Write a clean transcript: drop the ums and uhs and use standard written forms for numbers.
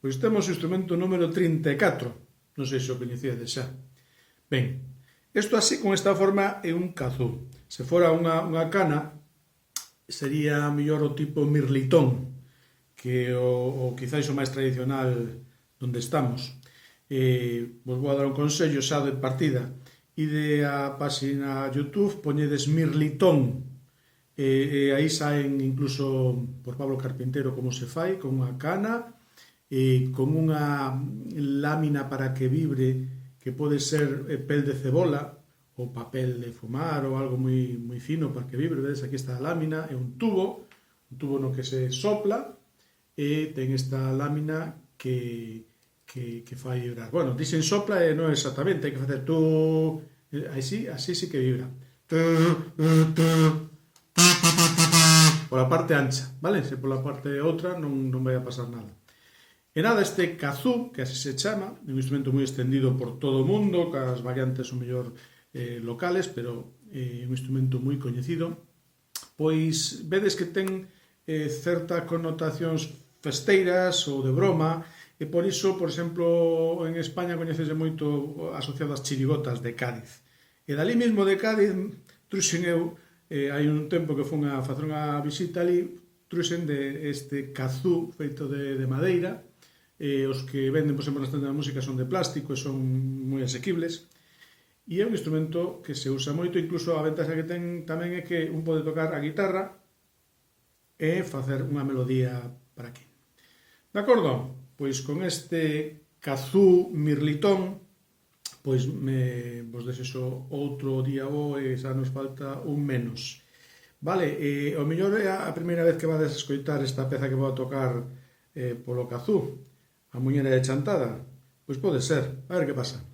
Pois temos o instrumento número 34, non sei se o coñecedes xa. Ben, isto así con esta forma é un kazoo. Se fora unha cana, sería mellor o tipo mirlitón, que é o quizáis o máis tradicional donde estamos. Vos vou a dar un consello xa de partida. Ide á páxina YouTube, poñedes mirlitón, e aí saen incluso por Pablo Carpintero como se fai, con unha cana, con unha lámina para que vibre, que pode ser pel de cebola ou papel de fumar ou algo moi fino para que vibre. Vedes, aquí está a lámina, é un tubo no que se sopla e ten esta lámina que fai vibrar. Bueno, dicen sopla e non exactamente, hai que facer tú, así sí que vibra. Pola parte ancha, vale? Se pola parte outra non vai a pasar nada. E nada, este kazoo, que así se chama, é un instrumento moi extendido por todo o mundo, cas variantes o mellor locales, pero é un instrumento moi coñecido. Pois vedes que ten certas connotacións festeiras ou de broma, e por iso, por exemplo, en España coñecese moito asociado ás chirigotas de Cádiz. E dali mesmo de Cádiz, truxen eu, hai un tempo que fun a facer unha visita ali, truxen de este kazoo feito de madeira. Os que venden, por exemplo, nas tendas de música son de plástico e son moi asequibles, e é un instrumento que se usa moito. Incluso a ventaxa que ten tamén é que un pode tocar a guitarra e facer unha melodía para aquí. De acordo? Pois con este kazoo mirlitón, pois vos desexo outro día bo e xa nos falta un menos. Vale, o mellor é a primeira vez que vades a escoitar esta peza que vou a tocar polo kazoo, a muñeira de Chantada. Pois pode ser, a ver que pasa.